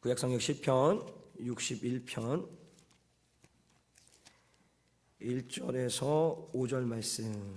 구약성경 시편 61편 1절에서 5절 말씀.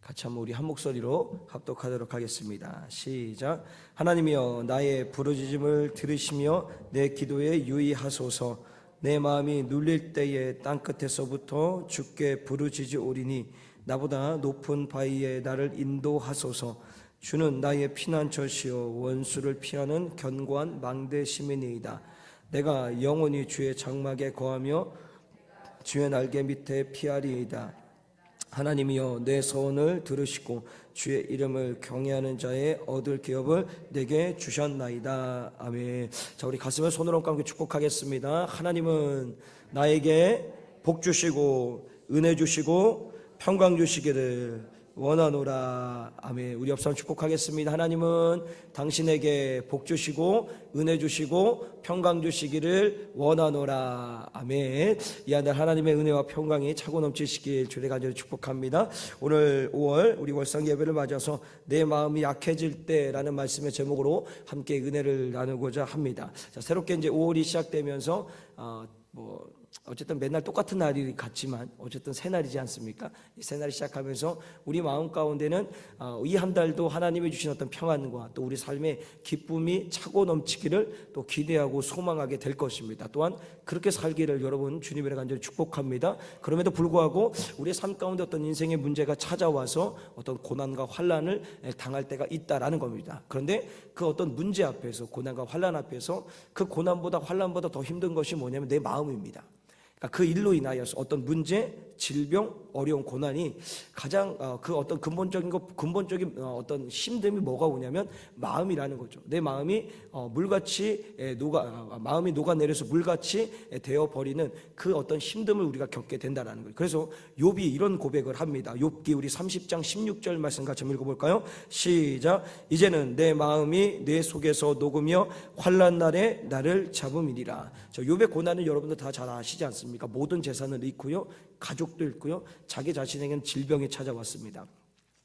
같이 한번 우리 한 목소리로 합독하도록 하겠습니다. 시작. 하나님이여, 나의 부르짖음을 들으시며 내 기도에 유의하소서. 내 마음이 눌릴 때에 땅끝에서부터 주께 부르짖으오리니 나보다 높은 바위에 나를 인도하소서. 주는 나의 피난처시요 원수를 피하는 견고한 망대심이니이다. 내가 영원히 주의 장막에 거하며 주의 날개 밑에 피하리이다. 하나님이여, 내 소원을 들으시고 주의 이름을 경외하는 자의 얻을 기업을 내게 주셨나이다. 아멘. 자, 우리 가슴에 손으로 감고 축복하겠습니다. 하나님은 나에게 복 주시고 은혜 주시고 평강 주시기를 원하노라. 아멘. 우리 옆사람 축복하겠습니다. 하나님은 당신에게 복 주시고 은혜 주시고 평강 주시기를 원하노라. 아멘. 이 한 달 하나님의 은혜와 평강이 차고 넘치시길 주의 간절히 축복합니다. 오늘 5월 우리 월상 예배를 맞아서 내 마음이 약해질 때라는 말씀의 제목으로 함께 은혜를 나누고자 합니다. 자, 새롭게 이제 5월이 시작되면서 어쨌든 맨날 똑같은 날이 같지만 어쨌든 새 날이지 않습니까? 이 새 날이 시작하면서 우리 마음 가운데는 이 한 달도 하나님이 주신 어떤 평안과 또 우리 삶의 기쁨이 차고 넘치기를 또 기대하고 소망하게 될 것입니다. 또한 그렇게 살기를 여러분 주님의 간절히 축복합니다. 그럼에도 불구하고 우리의 삶 가운데 어떤 인생의 문제가 찾아와서 어떤 고난과 환난을 당할 때가 있다라는 겁니다. 그런데 그 어떤 문제 앞에서, 고난과 환난 앞에서 그 고난보다 환난보다 더 힘든 것이 뭐냐면 내 마음입니다. 그 일로 인하여서 어떤 문제, 질병, 어려운 고난이 가장 그 어떤 근본적인 어떤 힘듦이 뭐가 오냐면 마음이라는 거죠. 내 마음이 물같이 마음이 녹아내려서 물같이 되어 버리는 그 어떤 힘듦을 우리가 겪게 된다라는 거예요. 그래서 욥이 이런 고백을 합니다. 욥기 우리 30장 16절 말씀 같이 한번 읽어볼까요? 시작. 이제는 내 마음이 내 속에서 녹으며 환난 날에 나를 잡음이리라. 저 욥의 고난은 여러분들 다 잘 아시지 않습니까? 모든 재산을 잃고요, 가족도 잃고요, 자기 자신에게는 질병이 찾아왔습니다.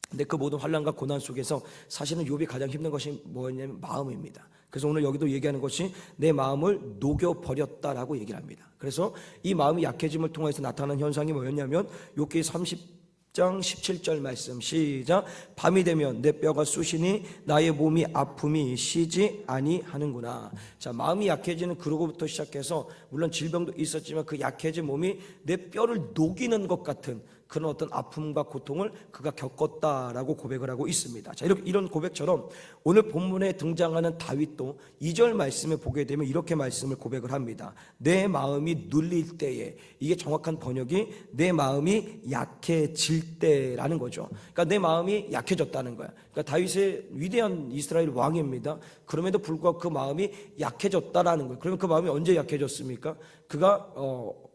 근데 그 모든 환난과 고난 속에서 사실은 욥이 가장 힘든 것이 뭐냐면 마음입니다. 그래서 오늘 여기도 얘기하는 것이 내 마음을 녹여버렸다라고 얘기를 합니다. 그래서 이 마음이 약해짐을 통해서 나타나는 현상이 뭐였냐면 욥기 30장 17절 말씀 시작. 밤이 되면 내 뼈가 쑤시니 나의 몸이 아픔이 쉬지 아니하는구나. 자, 마음이 약해지는 그로부터 시작해서 물론 질병도 있었지만 그 약해진 몸이 내 뼈를 녹이는 것 같은 그런 어떤 아픔과 고통을 그가 겪었다라고 고백을 하고 있습니다. 자, 이런 고백처럼 오늘 본문에 등장하는 다윗도 2절 말씀을 보게 되면 이렇게 말씀을 고백을 합니다. 내 마음이 눌릴 때에, 이게 정확한 번역이 내 마음이 약해질 때라는 거죠. 그러니까 내 마음이 약해졌다는 거야. 그러니까 다윗의 위대한 이스라엘 왕입니다. 그럼에도 불구하고 그 마음이 약해졌다라는 거예요. 그러면 그 마음이 언제 약해졌습니까? 그가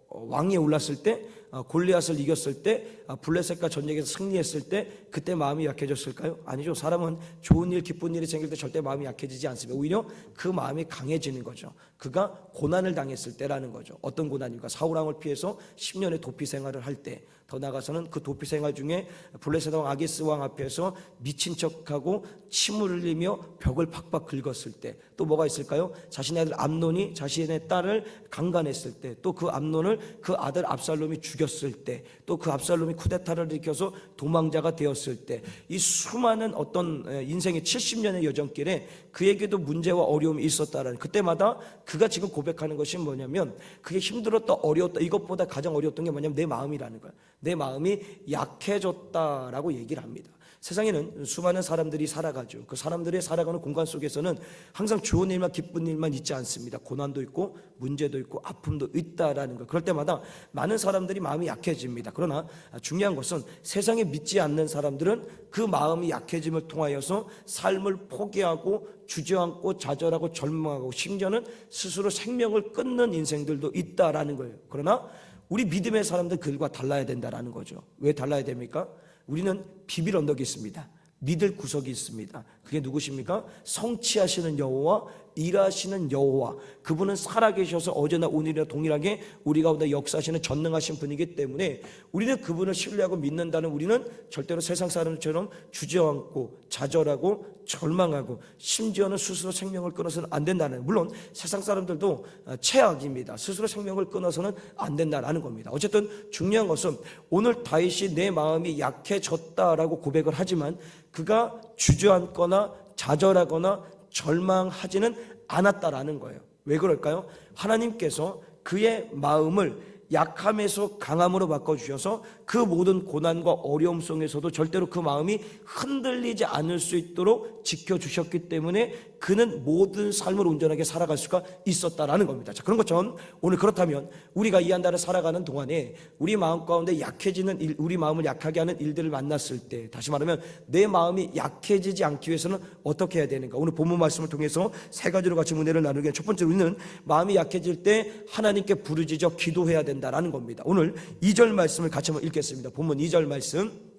왕위에 올랐을 때, 골리앗을 이겼을 때, 블레셋과 전쟁에서 승리했을 때, 그때 마음이 약해졌을까요? 아니죠. 사람은 좋은 일, 기쁜 일이 생길 때 절대 마음이 약해지지 않습니다. 오히려 그 마음이 강해지는 거죠. 그가 고난을 당했을 때라는 거죠. 어떤 고난입니까? 사울왕을 피해서 10년의 도피 생활을 할 때, 더 나아가서는 그 도피 생활 중에 블레셋 왕 아기스 왕 앞에서 미친 척하고 침을 흘리며 벽을 팍팍 긁었을 때, 또 뭐가 있을까요? 자신의 아들 암논이 자신의 딸을 강간했을 때, 또 그 암논을 그 아들 압살롬이 죽였을 때, 또 그 압살롬이 쿠데타를 일으켜서 도망자가 되었을 때, 이 수많은 어떤 인생의 70년의 여정길에 그에게도 문제와 어려움이 있었다라는, 그때마다 그가 지금 고백하는 것이 뭐냐면 그게 힘들었다, 어려웠다, 이것보다 가장 어려웠던 게 뭐냐면 내 마음이라는 거야. 내 마음이 약해졌다라고 얘기를 합니다. 세상에는 수많은 사람들이 살아가죠. 그 사람들의 살아가는 공간 속에서는 항상 좋은 일만, 기쁜 일만 있지 않습니다. 고난도 있고 문제도 있고 아픔도 있다라는 거. 그럴 때마다 많은 사람들이 마음이 약해집니다. 그러나 중요한 것은 세상에 믿지 않는 사람들은 그 마음이 약해짐을 통하여서 삶을 포기하고 주저앉고 좌절하고 절망하고 심지어는 스스로 생명을 끊는 인생들도 있다라는 거예요. 그러나 우리 믿음의 사람들 그들과 달라야 된다라는 거죠. 왜 달라야 됩니까? 우리는 비빌 언덕이 있습니다. 믿을 구석이 있습니다. 그게 누구십니까? 성취하시는 여호와, 일하시는 여호와, 그분은 살아계셔서 어제나 오늘이나 동일하게 우리 가운데 역사하시는 전능하신 분이기 때문에 우리는 그분을 신뢰하고 믿는다는, 우리는 절대로 세상 사람처럼 주저앉고 좌절하고 절망하고 심지어는 스스로 생명을 끊어서는 안 된다는, 물론 세상 사람들도 최악입니다. 스스로 생명을 끊어서는 안 된다는 겁니다. 어쨌든 중요한 것은 오늘 다윗이 내 마음이 약해졌다라고 고백을 하지만 그가 주저앉거나 좌절하거나 절망하지는 않았다라는 거예요. 왜 그럴까요? 하나님께서 그의 마음을 약함에서 강함으로 바꿔주셔서 그 모든 고난과 어려움 속에서도 절대로 그 마음이 흔들리지 않을 수 있도록 지켜주셨기 때문에 그는 모든 삶을 온전하게 살아갈 수가 있었다라는 겁니다. 자, 그런 것처럼 오늘 그렇다면 우리가 이 한 달을 살아가는 동안에 우리 마음 가운데 약해지는 일, 우리 마음을 약하게 하는 일들을 만났을 때, 다시 말하면 내 마음이 약해지지 않기 위해서는 어떻게 해야 되는가? 오늘 본문 말씀을 통해서 세 가지로 같이 문제를 나누게, 첫 번째로 우리는 마음이 약해질 때 하나님께 부르짖어 기도해야 된다라는 겁니다. 오늘 2절 말씀을 같이 한번 읽겠습니다. 본문 2절 말씀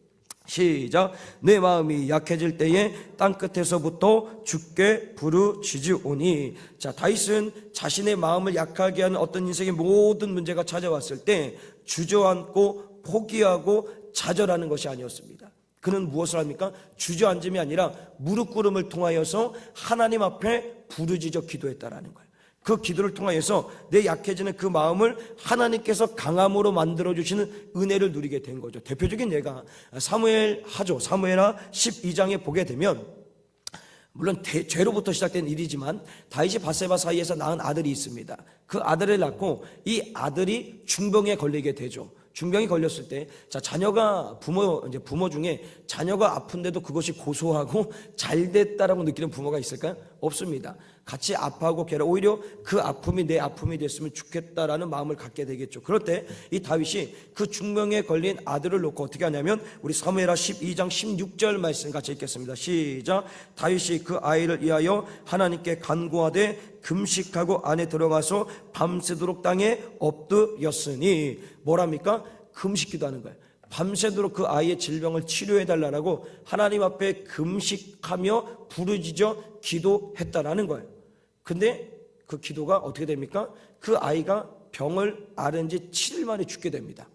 시작. 내 마음이 약해질 때에 땅끝에서부터 주께 부르짖으오니. 자, 다윗은 자신의 마음을 약하게 하는 어떤 인생의 모든 문제가 찾아왔을 때 주저앉고 포기하고 좌절하는 것이 아니었습니다. 그는 무엇을 합니까? 주저앉음이 아니라 무릎 꿇음을 통하여서 하나님 앞에 부르짖어 기도했다라는 거예요. 그 기도를 통하여서 내 약해지는 그 마음을 하나님께서 강함으로 만들어주시는 은혜를 누리게 된 거죠. 대표적인 예가 사무엘하죠. 사무엘하 12장에 보게 되면, 물론 죄로부터 시작된 일이지만 다윗이 바세바 사이에서 낳은 아들이 있습니다. 그 아들을 낳고 이 아들이 중병에 걸리게 되죠. 중병이 걸렸을 때, 자, 자녀가 부모 중에 자녀가 아픈데도 그것이 고소하고 잘 됐다라고 느끼는 부모가 있을까요? 없습니다. 같이 아파하고 괴로, 오히려 그 아픔이 내 아픔이 됐으면 좋겠다라는 마음을 갖게 되겠죠. 그럴 때 이 다윗이 그 중병에 걸린 아들을 놓고 어떻게 하냐면, 우리 사무엘하 12장 16절 말씀 같이 읽겠습니다. 시작. 다윗이 그 아이를 위하여 하나님께 간구하되 금식하고 안에 들어가서 밤새도록 땅에 엎드렸으니. 뭐랍니까? 금식기도 하는 거예요. 밤새도록 그 아이의 질병을 치료해달라고 하나님 앞에 금식하며 부르짖어 기도했다라는 거예요. 근데 그 기도가 어떻게 됩니까? 그 아이가 병을 앓은 지 7일 만에 죽게 됩니다.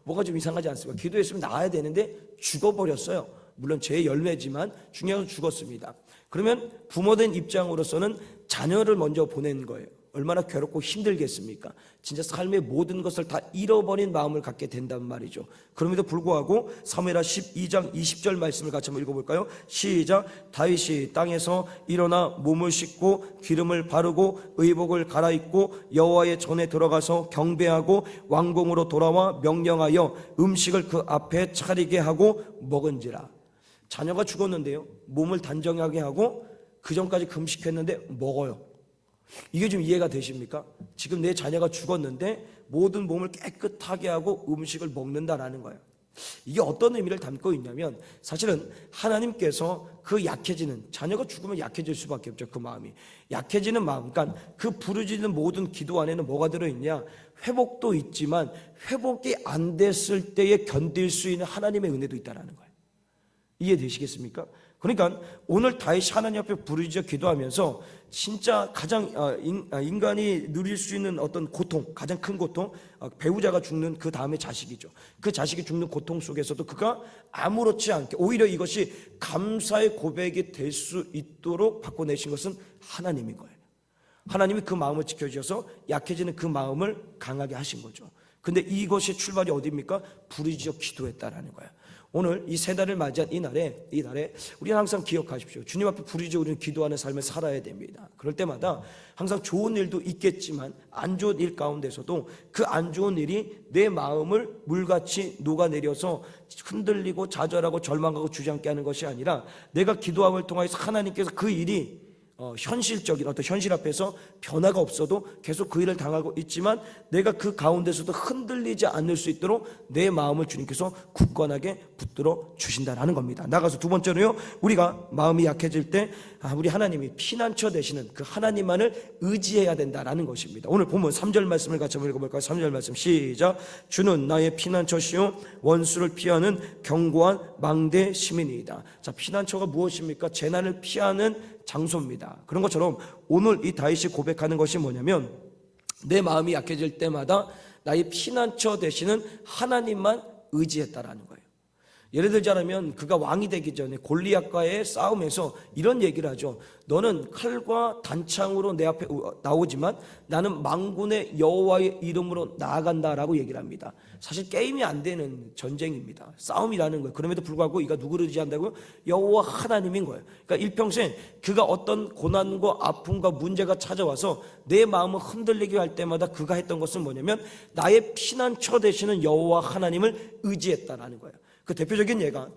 뭐가 좀 이상하지 않습니까? 기도했으면 나아야 되는데 죽어버렸어요. 물론 제 열매지만 중요한 건 죽었습니다. 그러면 부모된 입장으로서는 자녀를 먼저 보낸 거예요. 얼마나 괴롭고 힘들겠습니까? 진짜 삶의 모든 것을 다 잃어버린 마음을 갖게 된단 말이죠. 그럼에도 불구하고 사무엘하 12장 20절 말씀을 같이 한번 읽어볼까요? 시작. 다윗이 땅에서 일어나 몸을 씻고 기름을 바르고 의복을 갈아입고 여호와의 전에 들어가서 경배하고 왕궁으로 돌아와 명령하여 음식을 그 앞에 차리게 하고 먹은지라. 자녀가 죽었는데요, 몸을 단정하게 하고 그 전까지 금식했는데 먹어요. 이게 좀 이해가 되십니까? 지금 내 자녀가 죽었는데 모든 몸을 깨끗하게 하고 음식을 먹는다라는 거예요. 이게 어떤 의미를 담고 있냐면, 사실은 하나님께서 그 약해지는, 자녀가 죽으면 약해질 수밖에 없죠. 그 마음이 약해지는 마음, 그러니까 그 부르짖는 모든 기도 안에는 뭐가 들어있냐? 회복도 있지만 회복이 안 됐을 때에 견딜 수 있는 하나님의 은혜도 있다라는 거예요. 이해되시겠습니까? 그러니까 오늘 다윗이 하나님 앞에 부르짖어 기도하면서 진짜 가장 인간이 누릴 수 있는 어떤 고통, 가장 큰 고통, 배우자가 죽는 그 다음에 자식이죠. 그 자식이 죽는 고통 속에서도 그가 아무렇지 않게, 오히려 이것이 감사의 고백이 될 수 있도록 바꿔내신 것은 하나님인 거예요. 하나님이 그 마음을 지켜주셔서 약해지는 그 마음을 강하게 하신 거죠. 근데 이것이 출발이 어디입니까? 부르짖어 기도했다라는 거예요. 오늘 이 세 달을 맞이한 이 날에 우리는 항상 기억하십시오. 주님 앞에 부르짖어 우리는 기도하는 삶을 살아야 됩니다. 그럴 때마다 항상 좋은 일도 있겠지만 안 좋은 일 가운데서도 그 안 좋은 일이 내 마음을 물같이 녹아내려서 흔들리고 좌절하고 절망하고 주저앉게 하는 것이 아니라, 내가 기도함을 통해서 하나님께서 그 일이 현실적인 어떤 현실 앞에서 변화가 없어도 계속 그 일을 당하고 있지만 내가 그 가운데서도 흔들리지 않을 수 있도록 내 마음을 주님께서 굳건하게 붙들어 주신다라는 겁니다. 나가서 두 번째로요, 우리가 마음이 약해질 때 우리 하나님이 피난처 되시는 그 하나님만을 의지해야 된다라는 것입니다. 오늘 보면 3절 말씀을 같이 한번 읽어볼까요? 3절 말씀 시작. 주는 나의 피난처시요 원수를 피하는 견고한 망대 시민이다. 자, 피난처가 무엇입니까? 재난을 피하는 장소입니다. 그런 것처럼 오늘 이 다윗이 고백하는 것이 뭐냐면 내 마음이 약해질 때마다 나의 피난처 되시는 하나님만 의지했다라는 거예요. 예를 들자면 그가 왕이 되기 전에 골리앗과의 싸움에서 이런 얘기를 하죠. 너는 칼과 단창으로 내 앞에 나오지만 나는 만군의 여호와의 이름으로 나아간다라고 얘기를 합니다. 사실 게임이 안 되는 전쟁입니다. 싸움이라는 거예요. 그럼에도 불구하고 이가 누구를 의지한다고요? 여호와 하나님인 거예요. 그러니까 일평생 그가 어떤 고난과 아픔과 문제가 찾아와서 내 마음을 흔들리게 할 때마다 그가 했던 것은 뭐냐면 나의 피난처 되시는 여호와 하나님을 의지했다라는 거예요. 그 대표적인 예가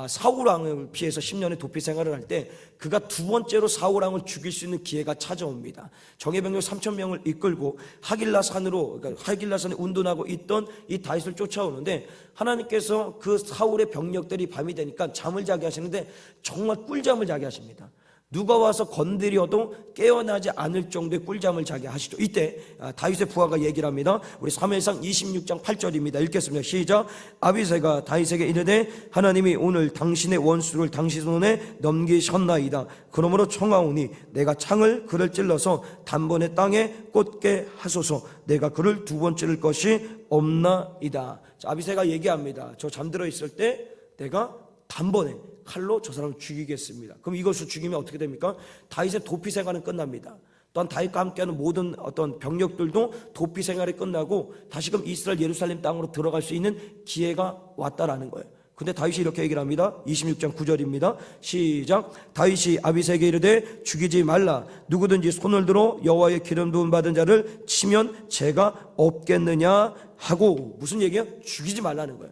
사울 왕을 피해서 10년의 도피 생활을 할 때 그가 두 번째로 사울 왕을 죽일 수 있는 기회가 찾아옵니다. 정예병력 3,000명을 이끌고 하길라산으로, 그러니까 하길라산에 운둔하고 있던 이 다윗을 쫓아오는데 하나님께서 그 사울의 병력들이 밤이 되니까 잠을 자게 하시는데 정말 꿀잠을 자게 하십니다. 누가 와서 건드려도 깨어나지 않을 정도의 꿀잠을 자게 하시죠. 이때 다윗의 부하가 얘기를 합니다. 우리 사무엘상 26장 8절입니다. 읽겠습니다. 시작. 아비새가 다윗에게 이르되 하나님이 오늘 당신의 원수를 당신 손에 넘기셨나이다. 그러므로 청하오니 내가 창을 그를 찔러서 단번에 땅에 꽂게 하소서. 내가 그를 두 번 찌를 것이 없나이다. 자, 아비새가 얘기합니다. 저 잠들어 있을 때 내가 단번에 칼로 저 사람을 죽이겠습니다. 그럼 이것을 죽이면 어떻게 됩니까? 다윗의 도피 생활은 끝납니다. 또한 다윗과 함께하는 모든 어떤 병력들도 도피 생활이 끝나고 다시금 이스라엘 예루살렘 땅으로 들어갈 수 있는 기회가 왔다라는 거예요. 근데 다윗이 이렇게 얘기를 합니다. 26장 9절입니다. 시작. 다윗이 아비새에게 이르되 죽이지 말라. 누구든지 손을 들어 여호와의 기름 부음 받은 자를 치면 죄가 없겠느냐 하고. 무슨 얘기예요? 죽이지 말라는 거예요.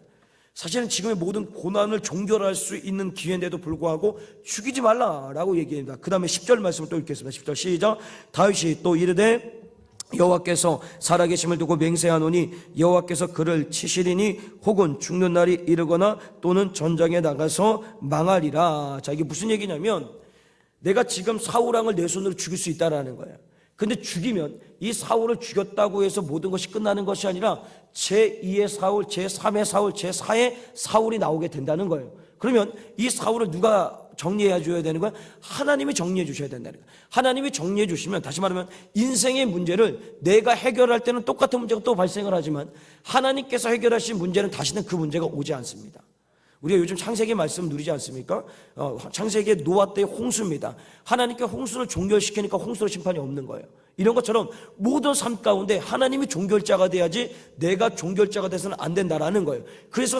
사실은 지금의 모든 고난을 종결할 수 있는 기회인데도 불구하고 죽이지 말라라고 얘기합니다. 그 다음에 10절 말씀을 또 읽겠습니다. 10절 시작. 다윗이 또 이르되 여호와께서 살아계심을 두고 맹세하노니 여호와께서 그를 치시리니 혹은 죽는 날이 이르거나 또는 전장에 나가서 망하리라. 자, 이게 무슨 얘기냐면 내가 지금 사울 왕을 내 손으로 죽일 수 있다라는 거예요. 근데 죽이면 이 사울을 죽였다고 해서 모든 것이 끝나는 것이 아니라 제2의 사울, 제3의 사울, 제4의 사울이 나오게 된다는 거예요. 그러면 이 사울을 누가 정리해 줘야 되는 거야? 하나님이 정리해 주셔야 된다는 거예요. 하나님이 정리해 주시면, 다시 말하면 인생의 문제를 내가 해결할 때는 똑같은 문제가 또 발생을 하지만 하나님께서 해결하신 문제는 다시는 그 문제가 오지 않습니다. 우리가 요즘 창세기 말씀 누리지 않습니까? 창세기의 노아 때의 홍수입니다. 하나님께 홍수를 종결시키니까 홍수로 심판이 없는 거예요. 이런 것처럼 모든 삶 가운데 하나님이 종결자가 돼야지 내가 종결자가 돼서는 안 된다라는 거예요. 그래서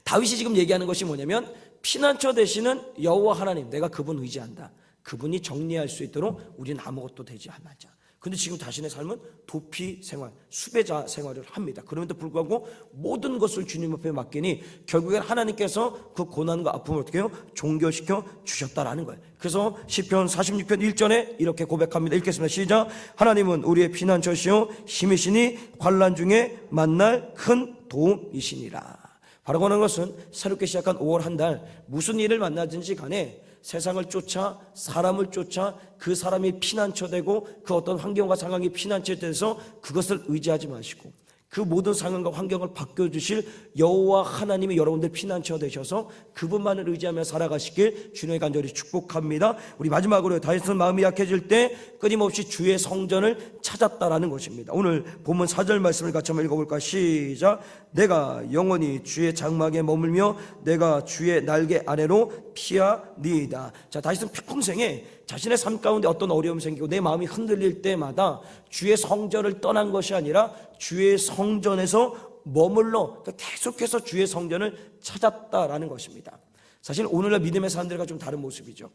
다윗이 지금 얘기하는 것이 뭐냐면 피난처 되시는 여호와 하나님, 내가 그분 의지한다. 그분이 정리할 수 있도록 우리는 아무것도 되지 않자. 근데 지금 자신의 삶은 도피 생활, 수배자 생활을 합니다. 그럼에도 불구하고 모든 것을 주님 앞에 맡기니 결국엔 하나님께서 그 고난과 아픔을 어떻게 해요? 종결시켜 주셨다라는 거예요. 그래서 시편 46편 1절에 이렇게 고백합니다. 읽겠습니다. 시작. 하나님은 우리의 피난처시요 힘이시니 환난 중에 만날 큰 도움이시니라. 바로 그런 것은 새롭게 시작한 5월 한 달 무슨 일을 만나든지 간에 세상을 쫓아 사람을 쫓아 그 사람이 피난처 되고 그 어떤 환경과 상황이 피난처 돼서 그것을 의지하지 마시고 그 모든 상황과 환경을 바꿔주실 여호와 하나님이 여러분들 피난처 되셔서 그분만을 의지하며 살아가시길 주님의 간절히 축복합니다. 우리 마지막으로 다윗은 마음이 약해질 때 끊임없이 주의 성전을 찾았다라는 것입니다. 오늘 본문 4절 말씀을 같이 한번 읽어볼까? 시작. 내가 영원히 주의 장막에 머물며 내가 주의 날개 아래로 피하리이다. 자, 다윗은 평생에 자신의 삶 가운데 어떤 어려움이 생기고 내 마음이 흔들릴 때마다 주의 성전을 떠난 것이 아니라 주의 성전에서 머물러 계속해서 주의 성전을 찾았다라는 것입니다. 사실 오늘날 믿음의 사람들과 좀 다른 모습이죠.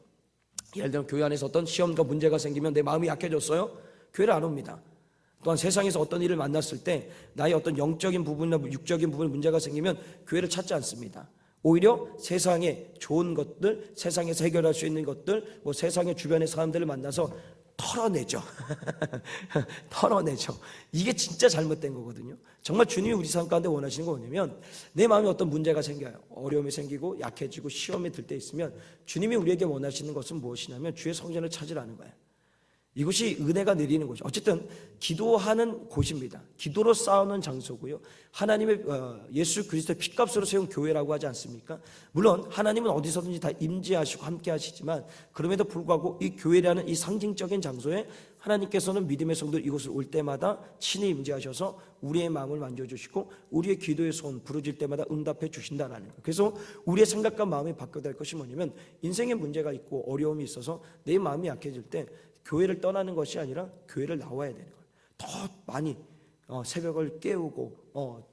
예를 들면 교회 안에서 어떤 시험과 문제가 생기면 내 마음이 약해졌어요? 교회를 안 옵니다. 또한 세상에서 어떤 일을 만났을 때 나의 어떤 영적인 부분이나 육적인 부분에 문제가 생기면 교회를 찾지 않습니다. 오히려 세상에 좋은 것들, 세상에서 해결할 수 있는 것들, 세상의 주변의 사람들을 만나서 털어내죠. 털어내죠. 이게 진짜 잘못된 거거든요. 정말 주님이 우리 삶 가운데 원하시는 거 뭐냐면, 내 마음에 어떤 문제가 생겨요. 어려움이 생기고 약해지고 시험이 들 때 있으면 주님이 우리에게 원하시는 것은 무엇이냐면 주의 성전을 찾으라는 거예요. 이것이 은혜가 내리는 곳이죠. 어쨌든 기도하는 곳입니다. 기도로 싸우는 장소고요. 하나님의 예수 그리스도의 핏값으로 세운 교회라고 하지 않습니까? 물론 하나님은 어디서든지 다 임재하시고 함께 하시지만, 그럼에도 불구하고 이 교회라는 이 상징적인 장소에 하나님께서는 믿음의 성도들 이곳을 올 때마다 친히 임재하셔서 우리의 마음을 만져주시고 우리의 기도의 소원 부르질 때마다 응답해 주신다는 거예요. 그래서 우리의 생각과 마음이 바뀌어야 될 것이 뭐냐면, 인생에 문제가 있고 어려움이 있어서 내 마음이 약해질 때 교회를 떠나는 것이 아니라 교회를 나와야 되는 거예요. 더 많이 새벽을 깨우고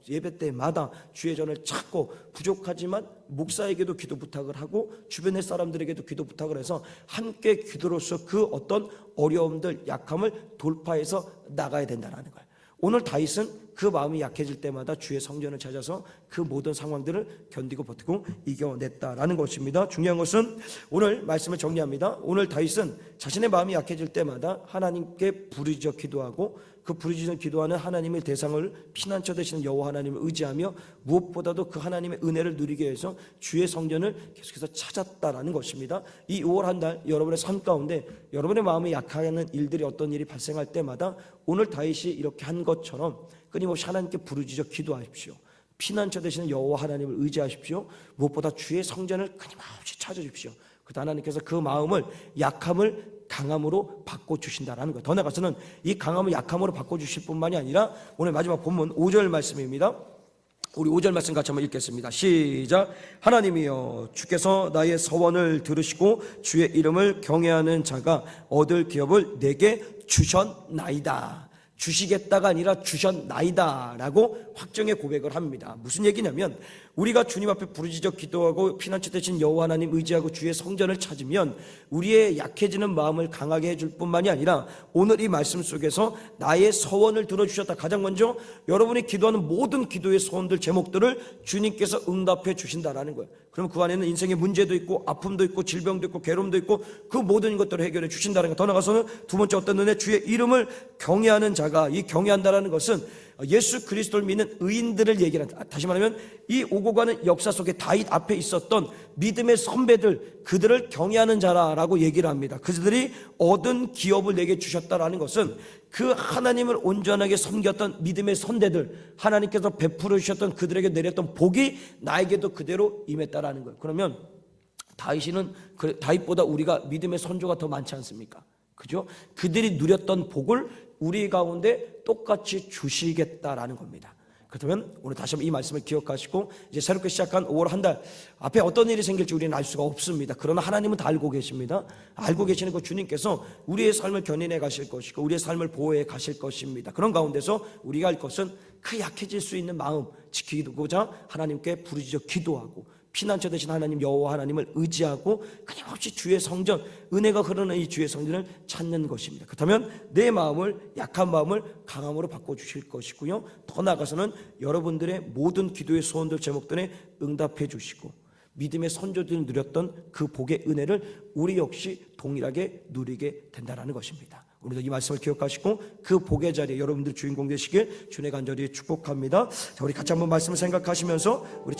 예배 때마다 주의 전을 찾고, 부족하지만 목사에게도 기도 부탁을 하고 주변의 사람들에게도 기도 부탁을 해서 함께 기도로서 그 어떤 어려움들, 약함을 돌파해서 나가야 된다는 거예요. 오늘 다윗은 그 마음이 약해질 때마다 주의 성전을 찾아서 그 모든 상황들을 견디고 버티고 이겨냈다라는 것입니다. 중요한 것은 오늘 말씀을 정리합니다. 오늘 다윗은 자신의 마음이 약해질 때마다 하나님께 부르짖어 기도하고, 그 부르짖어 기도하는 하나님의 대상을 피난처 되시는 여호와 하나님을 의지하며, 무엇보다도 그 하나님의 은혜를 누리기 위해서 주의 성전을 계속해서 찾았다라는 것입니다. 이 5월 한 달 여러분의 삶 가운데 여러분의 마음이 약하는 일들이 어떤 일이 발생할 때마다 오늘 다윗이 이렇게 한 것처럼 끊임없이 하나님께 부르짖어 기도하십시오. 피난처 되시는 여호와 하나님을 의지하십시오. 무엇보다 주의 성전을 끊임없이 찾아주십시오. 그때 하나님께서 그 마음을, 약함을 강함으로 바꿔주신다는 거예요. 더 나아가서는 이 강함을 약함으로 바꿔주실 뿐만이 아니라 오늘 마지막 본문 5절 말씀입니다. 우리 5절 말씀 같이 한번 읽겠습니다. 시작. 하나님이여, 주께서 나의 서원을 들으시고 주의 이름을 경외하는 자가 얻을 기업을 내게 주셨나이다. 주시겠다가 아니라 주셨나이다 라고 확정의 고백을 합니다. 무슨 얘기냐면, 우리가 주님 앞에 부르짖어 기도하고 피난처 되신 여호와 하나님 의지하고 주의 성전을 찾으면 우리의 약해지는 마음을 강하게 해줄 뿐만이 아니라 오늘 이 말씀 속에서 나의 서원을 들어주셨다. 가장 먼저 여러분이 기도하는 모든 기도의 소원들, 제목들을 주님께서 응답해 주신다라는 거예요. 그럼 그 안에는 인생의 문제도 있고 아픔도 있고 질병도 있고 괴로움도 있고 그 모든 것들을 해결해 주신다는 거. 더 나아가서는 두 번째 어떤 은혜, 주의 이름을 경외하는 자가, 이 경외한다라는 것은 예수 그리스도를 믿는 의인들을 얘기한다. 다시 말하면 이 오고 가는 역사 속에 다윗 앞에 있었던 믿음의 선배들, 그들을 경외하는 자라고 얘기를 합니다. 그들이 얻은 기업을 내게 주셨다라는 것은 그 하나님을 온전하게 섬겼던 믿음의 선대들, 하나님께서 베풀어 주셨던 그들에게 내렸던 복이 나에게도 그대로 임했다라는 거예요. 그러면 다윗보다 우리가 믿음의 선조가 더 많지 않습니까? 그죠? 그들이 누렸던 복을 우리 가운데 똑같이 주시겠다라는 겁니다. 그렇다면 오늘 다시 한번 이 말씀을 기억하시고, 이제 새롭게 시작한 5월 한 달 앞에 어떤 일이 생길지 우리는 알 수가 없습니다. 그러나 하나님은 다 알고 계십니다. 알고 계시는 그 주님께서 우리의 삶을 견인해 가실 것이고 우리의 삶을 보호해 가실 것입니다. 그런 가운데서 우리가 할 것은 그 약해질 수 있는 마음 지키고자 하나님께 부르짖어 기도하고, 피난처 되신 하나님 여호와 하나님을 의지하고 끊임없이 주의 성전, 은혜가 흐르는 이 주의 성전을 찾는 것입니다. 그렇다면 내 마음을, 약한 마음을 강함으로 바꿔주실 것이고요, 더 나아가서는 여러분들의 모든 기도의 소원들, 제목들에 응답해 주시고 믿음의 선조들이 누렸던 그 복의 은혜를 우리 역시 동일하게 누리게 된다는 것입니다. 오늘도 이 말씀을 기억하시고 그 복의 자리에 여러분들 주인공 되시길 주님의 간절히 축복합니다. 자, 우리 같이 한번 말씀을 생각하시면서 우리